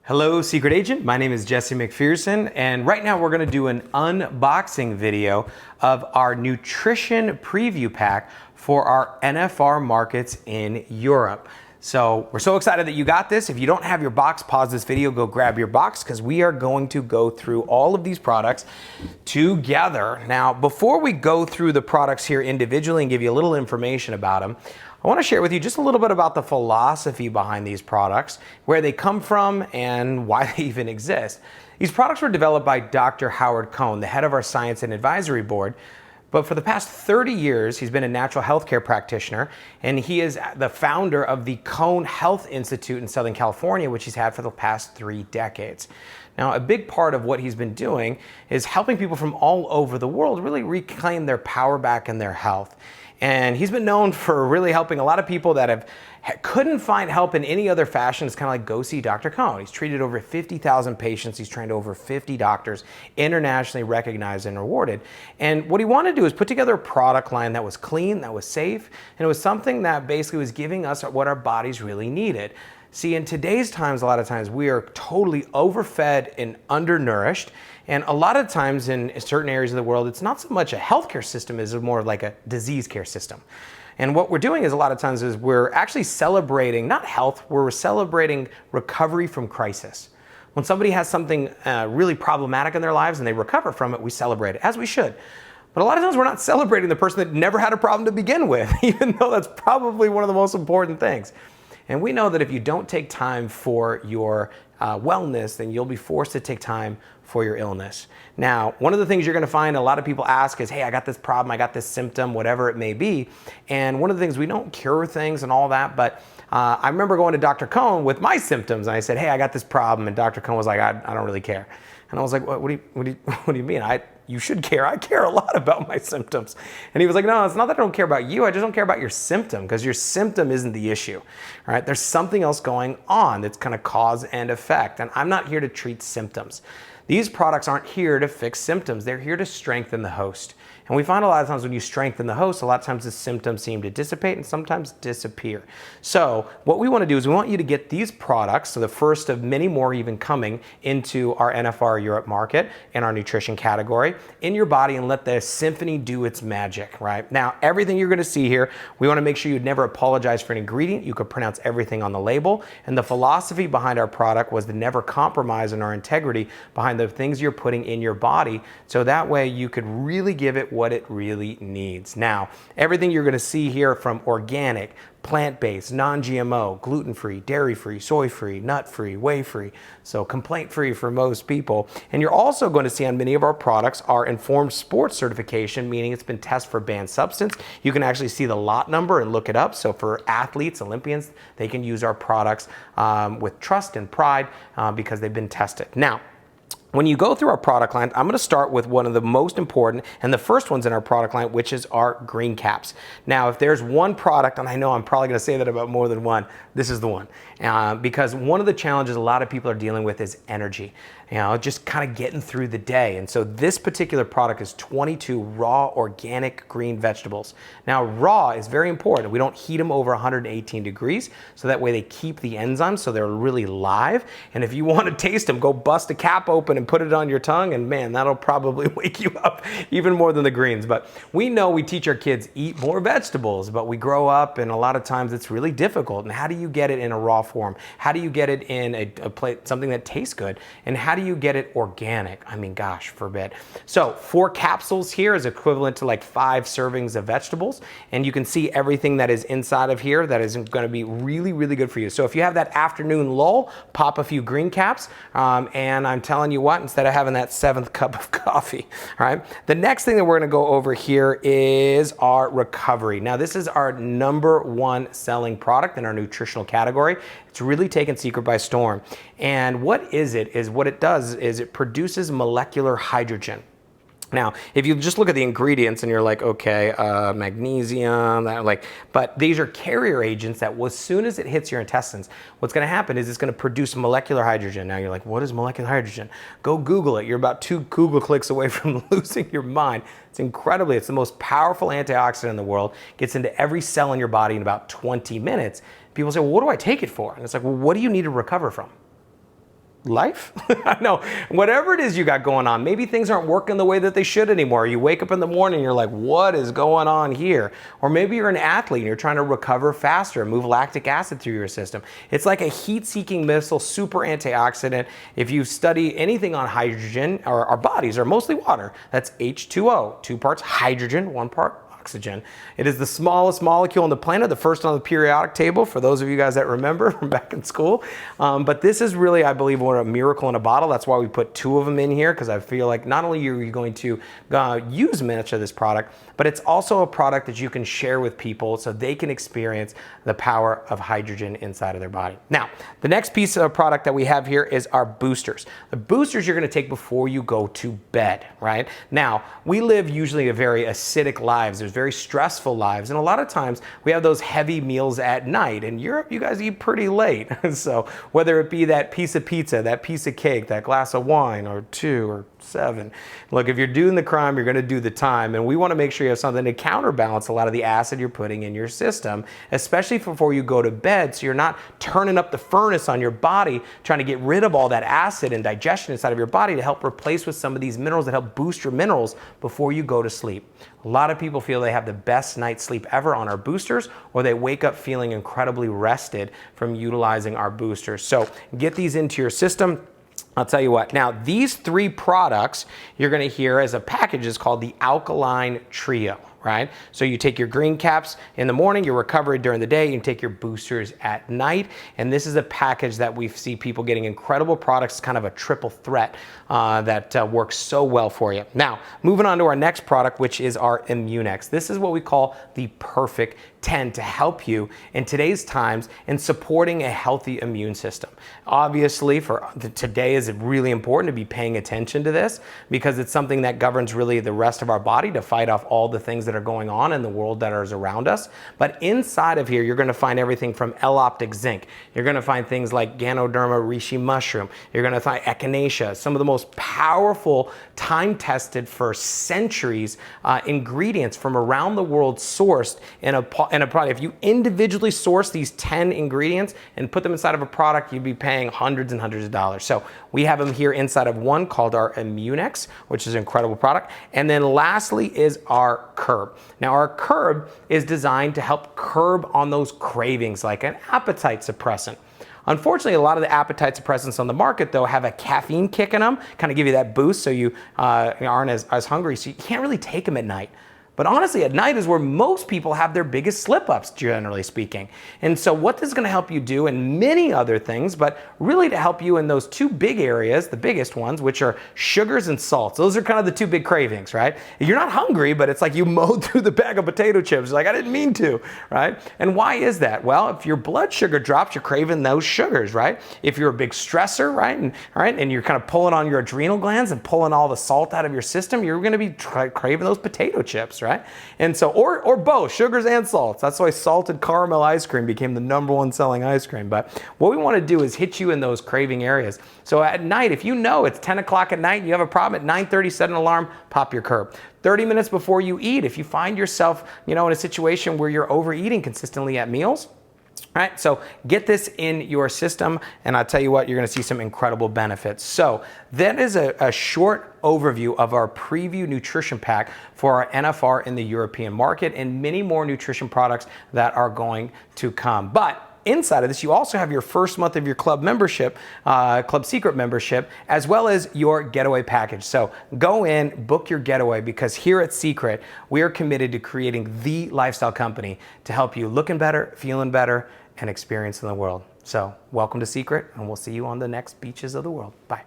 Hello, Secret Agent. My name is Jesse McPherson, and right now we're going to do an unboxing video of our nutrition preview pack for our NFR markets in Europe. So we're so excited that you got this. If you don't have your box, pause this video, go grab your box, because we are going to go through all of these products together. Now, before we go through the products here individually and give you a little information about them, I want to share with you just a little bit about the philosophy behind these products, where they come from, and why they even exist. These products were developed by Dr. Howard Cohn, the head of our Science and Advisory Board. But for the past 30 years, he's been a natural healthcare practitioner, and he is the founder of the Cohn Health Institute in Southern California, which he's had for the past 3 decades. Now, a big part of what he's been doing is helping people from all over the world really reclaim their power back in their health. And he's been known for really helping a lot of people that couldn't find help in any other fashion. It's kind of like, go see Dr. Cohn. He's treated over 50,000 patients. He's trained over 50 doctors, internationally recognized and rewarded. And what he wanted to do is put together a product line that was clean, that was safe, and it was something that basically was giving us what our bodies really needed. See, in today's times, a lot of times we are totally overfed and undernourished. And a lot of times in certain areas of the world, it's not so much a healthcare system, it's more like a disease care system. And what we're doing is a lot of times is we're actually celebrating, not health, we're celebrating recovery from crisis. When somebody has something really problematic in their lives and they recover from it, we celebrate it, as we should. But a lot of times we're not celebrating the person that never had a problem to begin with, even though that's probably one of the most important things. And we know that if you don't take time for your wellness, then you'll be forced to take time for your illness. Now, one of the things you're gonna find a lot of people ask is, hey, I got this problem, I got this symptom, whatever it may be. And one of the things, we don't cure things and all that, but I remember going to Dr. Cohn with my symptoms, and I said, hey, I got this problem, and Dr. Cohn was like, I don't really care. And I was like, what do you mean? You should care. I care a lot about my symptoms. And he was like, no, it's not that I don't care about you. I just don't care about your symptom, because your symptom isn't the issue. All right? There's something else going on that's kind of cause and effect. And I'm not here to treat symptoms. These products aren't here to fix symptoms. They're here to strengthen the host. And we find a lot of times when you strengthen the host, a lot of times the symptoms seem to dissipate and sometimes disappear. So what we want to do is we want you to get these products, so the first of many more even coming into our NFR Europe market and our nutrition category, in your body, and let the symphony do its magic, right? Now, everything you're going to see here, we want to make sure you'd never apologize for an ingredient. You could pronounce everything on the label. And the philosophy behind our product was to never compromise on our integrity behind the things you're putting in your body, so that way you could really give it what it really needs. Now, everything you're going to see here, from organic, plant-based, non-GMO, gluten-free, dairy-free, soy-free, nut-free, whey-free, so complaint-free for most people. And you're also going to see on many of our products our informed sports certification, meaning it's been tested for banned substance. You can actually see the lot number and look it up. So for athletes, Olympians, they can use our products with trust and pride because they've been tested. Now, when you go through our product line, I'm going to start with one of the most important and the first ones in our product line, which is our green caps. Now, if there's one product, and I know I'm probably going to say that about more than one, this is the one. Because one of the challenges a lot of people are dealing with is energy. Just kind of getting through the day. And so this particular product is 22 raw organic green vegetables. Now, raw is very important. We don't heat them over 118 degrees, so that way they keep the enzymes so they're really live. And if you want to taste them, go bust a cap open and put it on your tongue, and man, that'll probably wake you up even more than the greens. But we know we teach our kids, eat more vegetables, but we grow up and a lot of times it's really difficult. And how do you get it in a raw form? How do you get it in a plate, something that tastes good? And how do you get it organic? I mean, gosh forbid. So 4 capsules here is equivalent to like 5 servings of vegetables. And you can see everything that is inside of here that is going to be really, really good for you. So if you have that afternoon lull, pop a few green caps. And I'm telling you what, instead of having that 7th cup of coffee, all right? The next thing that we're going to go over here is our recovery. Now, this is our #1 selling product in our nutritional category. It's really taken Secret by storm. And what is it? Is what it does is it produces molecular hydrogen. Now, if you just look at the ingredients and you're like, okay, magnesium, but these are carrier agents that as soon as it hits your intestines, what's going to happen is it's going to produce molecular hydrogen. Now you're like, what is molecular hydrogen? Go Google it. You're about 2 Google clicks away from losing your mind. It's it's the most powerful antioxidant in the world. Gets into every cell in your body in about 20 minutes. People say, well, what do I take it for? And it's like, well, what do you need to recover from? life? I know, whatever it is you got going on, maybe things aren't working the way that they should anymore. You wake up in the morning, you're like, what is going on here? Or maybe you're an athlete and you're trying to recover faster and move lactic acid through your system. It's like a heat-seeking missile, super antioxidant. If you study anything on hydrogen, or our bodies are mostly water, that's H2O, 2 parts hydrogen, 1 part oxygen. It is the smallest molecule on the planet, the first on the periodic table, for those of you guys that remember from back in school. But this is really, I believe, a miracle in a bottle. That's why we put 2 of them in here, because I feel like not only are you going to use much of this product, but it's also a product that you can share with people so they can experience the power of hydrogen inside of their body. Now, the next piece of product that we have here is our boosters. The boosters you're gonna take before you go to bed, right? Now, we live usually a very acidic lives. There's very stressful lives. And a lot of times we have those heavy meals at night. In Europe, you guys eat pretty late. So whether it be that piece of pizza, that piece of cake, that glass of wine, or 2 or 7. Look, if you're doing the crime, you're gonna do the time. And we wanna make sure you have something to counterbalance a lot of the acid you're putting in your system, especially before you go to bed, so you're not turning up the furnace on your body, trying to get rid of all that acid and digestion inside of your body to help replace with some of these minerals that help boost your minerals before you go to sleep. A lot of people feel they have the best night's sleep ever on our boosters, or they wake up feeling incredibly rested from utilizing our boosters. So get these into your system. I'll tell you what, now these 3 products you're gonna hear as a package is called the Alkaline Trio, right? So you take your green caps in the morning, your recovery during the day, you can take your boosters at night. And this is a package that we see people getting incredible products, kind of a triple threat that works so well for you. Now, moving on to our next product, which is our Immunex. This is what we call the perfect 10 to help you in today's times in supporting a healthy immune system. Obviously, for today is really important to be paying attention to this, because it's something that governs really the rest of our body to fight off all the things that are going on in the world that is around us. But inside of here, you're gonna find everything from L-Optic zinc. You're gonna find things like Ganoderma reishi mushroom. You're gonna find echinacea, some of the most powerful, time-tested for centuries ingredients from around the world sourced in a product. If you individually source these 10 ingredients and put them inside of a product, you'd be paying hundreds and hundreds of dollars. So we have them here inside of one called our Immunex, which is an incredible product. And then lastly is our Curb. Now our Curb is designed to help curb on those cravings, like an appetite suppressant. Unfortunately, a lot of the appetite suppressants on the market, though, have a caffeine kick in them, kind of give you that boost so you aren't as hungry, so you can't really take them at night. But honestly, at night is where most people have their biggest slip-ups, generally speaking. And so what this is gonna help you do, and many other things, but really to help you in those 2 big areas, the biggest ones, which are sugars and salts. Those are kind of the 2 big cravings, right? You're not hungry, but it's like you mowed through the bag of potato chips. Like, I didn't mean to, right? And why is that? Well, if your blood sugar drops, you're craving those sugars, right? If you're a big stressor, right? And you're kind of pulling on your adrenal glands and pulling all the salt out of your system, you're gonna be craving those potato chips, right? And so, or both, sugars and salts. That's why salted caramel ice cream became the #1 selling ice cream. But what we want to do is hit you in those craving areas. So at night, if you know it's 10 o'clock at night and you have a problem at 9:30, set an alarm, pop your Curb. 30 minutes before you eat, if you find yourself, in a situation where you're overeating consistently at meals, all right, so get this in your system, and I'll tell you what, you're gonna see some incredible benefits. So that is a short overview of our preview nutrition pack for our NFR in the European market, and many more nutrition products that are going to come. But inside of this, you also have your first month of your club membership, Club Secret membership, as well as your getaway package. So go in, book your getaway, because here at Secret, we are committed to creating the lifestyle company to help you looking better, feeling better, and experiencing the world. So welcome to Secret, and we'll see you on the next beaches of the world. Bye.